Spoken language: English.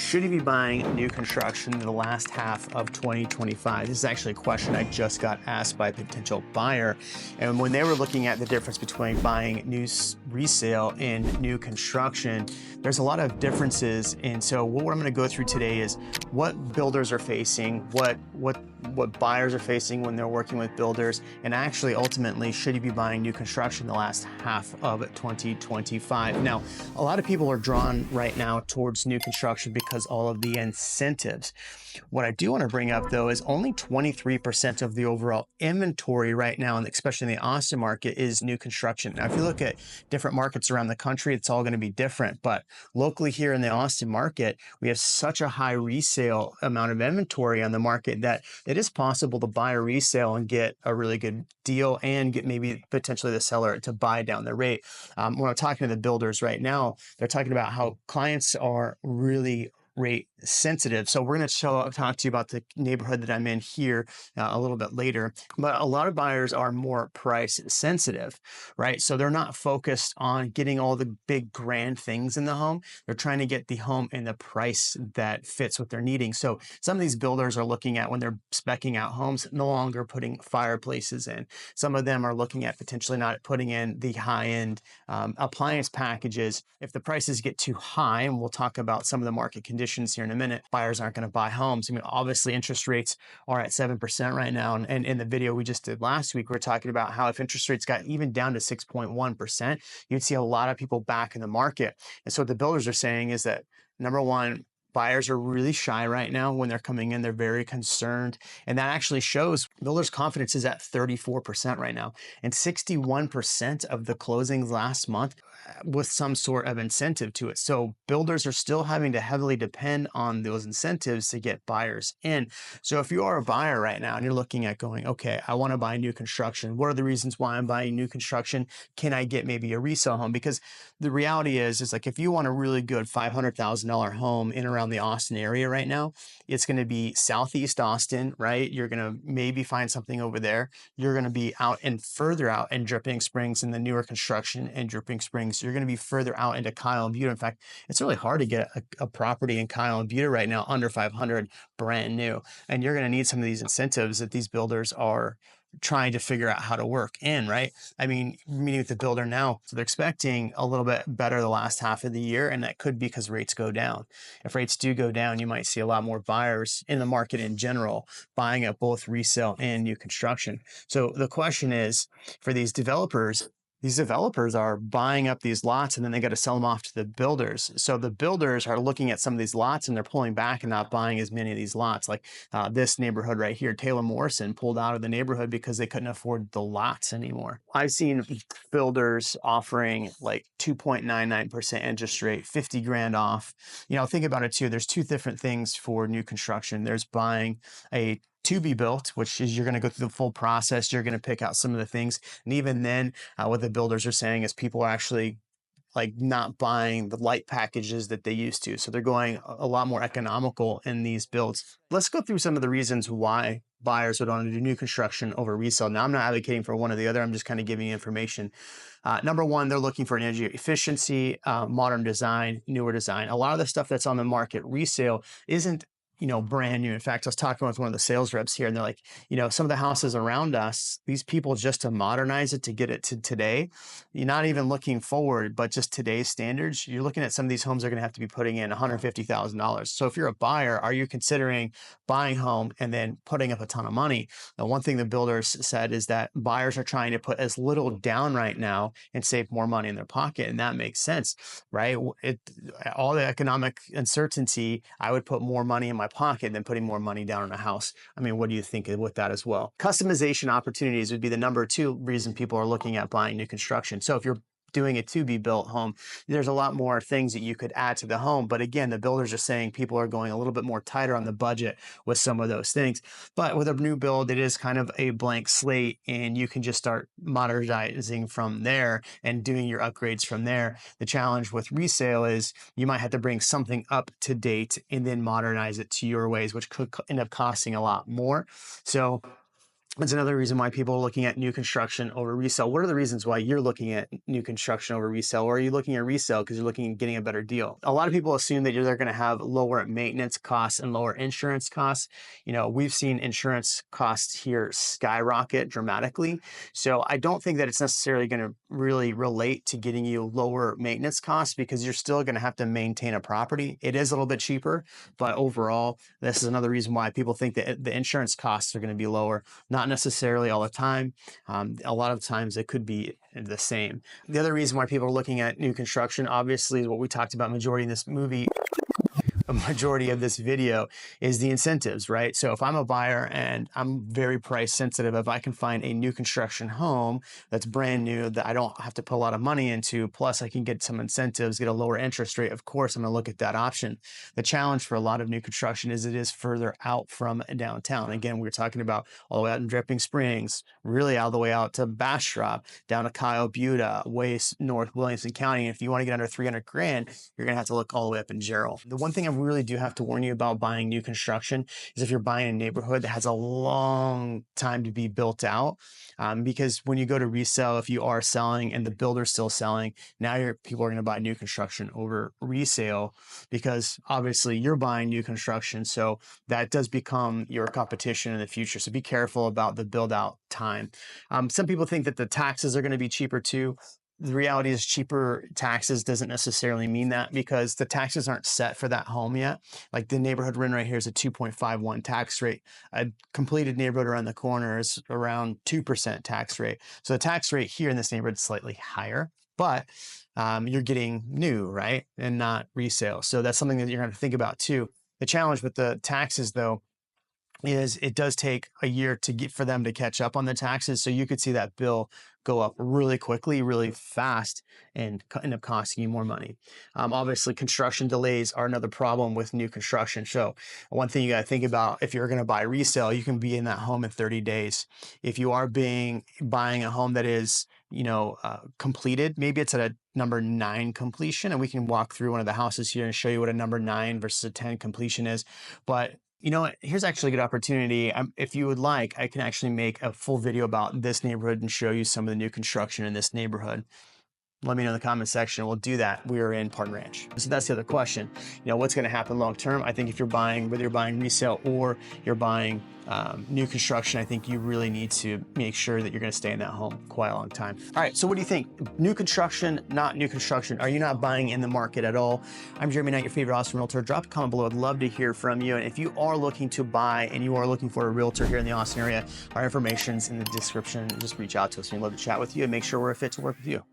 Should you be buying new construction in the last half of 2025? This is actually a question I just got asked by a potential buyer. And when they were looking at the difference between buying new resale and new construction, there's a lot of differences. And so what I'm going to go through today is what builders are facing, what buyers are facing when they're working with builders, and actually ultimately, should you be buying new construction the last half of 2025? Now, a lot of people are drawn right now towards new construction because all of the incentives. What I do want to bring up though is only 23% of the overall inventory right now, and especially in the Austin market, is new construction. Now, if you look at different markets around the country, it's all going to be different, but locally here in the Austin market, we have such a high resale amount of inventory on the market that it is possible to buy a resale and get a really good deal and get maybe potentially the seller to buy down the rate. When I'm talking to the builders right now, they're talking about how clients are really rate sensitive. So we're going to talk to you about the neighborhood that I'm in here a little bit later. But a lot of buyers are more price sensitive, right? So they're not focused on getting all the big grand things in the home. They're trying to get the home in the price that fits what they're needing. So some of these builders are looking at, when they're speccing out homes, no longer putting fireplaces in. Some of them are looking at potentially not putting in the high-end appliance packages. If the prices get too high, and we'll talk about some of the market conditions here in a minute, buyers aren't going to buy homes. I mean, obviously interest rates are at 7% right now. And in the video we just did last week, we are talking about how if interest rates got even down to 6.1%, you'd see a lot of people back in the market. And so what the builders are saying is that, number one, buyers are really shy right now when they're coming in. They're very concerned. And that actually shows builders' confidence is at 34% right now. And 61% of the closings last month with some sort of incentive to it. So builders are still having to heavily depend on those incentives to get buyers in. So if you are a buyer right now and you're looking at going, okay, I want to buy new construction. What are the reasons why I'm buying new construction? Can I get maybe a resale home? Because the reality is like, if you want a really good $500,000 home in around the Austin area right now, it's going to be Southeast Austin, right? You're going to maybe find something over there. You're going to be out and further out in Dripping Springs in the newer construction in Dripping Springs. You're going to be further out into Kyle and Butte. In fact, it's really hard to get a property in Kyle and Butte right now under 500 brand new. And you're going to need some of these incentives that these builders are trying to figure out how to work in, right? I mean, meeting with the builder now, so they're expecting a little bit better the last half of the year, and that could be because rates go down. If rates do go down, you might see a lot more buyers in the market in general buying at both resale and new construction. So the question is, for these developers are buying up these lots and then they got to sell them off to the builders. So the builders are looking at some of these lots and they're pulling back and not buying as many of these lots. Like this neighborhood right here, Taylor Morrison pulled out of the neighborhood because they couldn't afford the lots anymore. I've seen builders offering like 2.99% interest rate, 50 grand off. You know, think about it too. There's two different things for new construction. There's buying a to be built, which is you're going to go through the full process. You're going to pick out some of the things. And even then, what the builders are saying is people are actually like not buying the light packages that they used to. So they're going a lot more economical in these builds. Let's go through some of the reasons why buyers would want to do new construction over resale. Now, I'm not advocating for one or the other. I'm just kind of giving you information. Number one, they're looking for energy efficiency, modern design, newer design. A lot of the stuff that's on the market resale isn't brand new. In fact, I was talking with one of the sales reps here and they're like, some of the houses around us, these people just to modernize it, to get it to today, you're not even looking forward, but just today's standards, you're looking at some of these homes are going to have to be putting in $150,000. So if you're a buyer, are you considering buying home and then putting up a ton of money? Now, one thing the builders said is that buyers are trying to put as little down right now and save more money in their pocket. And that makes sense, right? All the economic uncertainty, I would put more money in my pocket than putting more money down on a house. I mean, what do you think with that as well? Customization opportunities would be the number two reason people are looking at buying new construction. So if you're doing a to-be-built home, there's a lot more things that you could add to the home. But again, the builders are saying people are going a little bit more tighter on the budget with some of those things. But with a new build, it is kind of a blank slate and you can just start modernizing from there and doing your upgrades from there. The challenge with resale is you might have to bring something up to date and then modernize it to your ways, which could end up costing a lot more. So That's another reason why people are looking at new construction over resale. What are the reasons why you're looking at new construction over resale? Or are you looking at resale because you're looking at getting a better deal? A lot of people assume that they're going to have lower maintenance costs and lower insurance costs. You know, we've seen insurance costs here skyrocket dramatically. So I don't think that it's necessarily going to really relate to getting you lower maintenance costs, because you're still going to have to maintain a property. It is a little bit cheaper, but overall, this is another reason why people think that the insurance costs are going to be lower. Not necessarily all the time. A lot of times it could be the same. The other reason why people are looking at new construction, obviously, is what we talked about majority in this movie. A majority of this video is the incentives, right? So if I'm a buyer and I'm very price sensitive, if I can find a new construction home that's brand new that I don't have to put a lot of money into, plus I can get some incentives, get a lower interest rate, of course I'm going to look at that option. The challenge for a lot of new construction is it is further out from downtown. Again, we were talking about all the way out in Dripping Springs, really all the way out to Bastrop, down to Kyle Buda, way north Williamson County. And if you want to get under 300 grand, you're going to have to look all the way up in Gerald. The one thing I really do have to warn you about buying new construction is if you're buying a neighborhood that has a long time to be built out, because when you go to resell, if you are selling and the builder's still selling, now people are going to buy new construction over resale, because obviously you're buying new construction. So that does become your competition in the future. So be careful about the build out time. Some people think that the taxes are going to be cheaper too. The reality is cheaper taxes doesn't necessarily mean that, because the taxes aren't set for that home yet. Like the neighborhood we're in right here is a 2.51 tax rate. A completed neighborhood around the corner is around 2% tax rate. So the tax rate here in this neighborhood is slightly higher, but you're getting new, right? And not resale. So that's something that you're going to think about too. The challenge with the taxes though is it does take a year for them to catch up on the taxes. So you could see that bill go up really quickly, really fast, and end up costing you more money. Obviously, construction delays are another problem with new construction. So one thing you got to think about, if you're going to buy resale, you can be in that home in 30 days. If you are buying a home that is, completed, maybe it's at a number 9 completion, and we can walk through one of the houses here and show you what a number 9 versus a 10 completion is. But you know what? Here's actually a good opportunity. If you would like, I can actually make a full video about this neighborhood and show you some of the new construction in this neighborhood. Let me know in the comment section. We'll do that. We're in Pardon Ranch. So that's the other question. What's going to happen long term? I think if you're buying, whether you're buying resale or you're buying new construction, I think you really need to make sure that you're going to stay in that home quite a long time. All right. So what do you think? New construction, not new construction? Are you not buying in the market at all? I'm Jeremy Knight, your favorite Austin realtor. Drop a comment below. I'd love to hear from you. And if you are looking to buy and you are looking for a realtor here in the Austin area, our information's in the description. Just reach out to us. We'd love to chat with you and make sure we're a fit to work with you.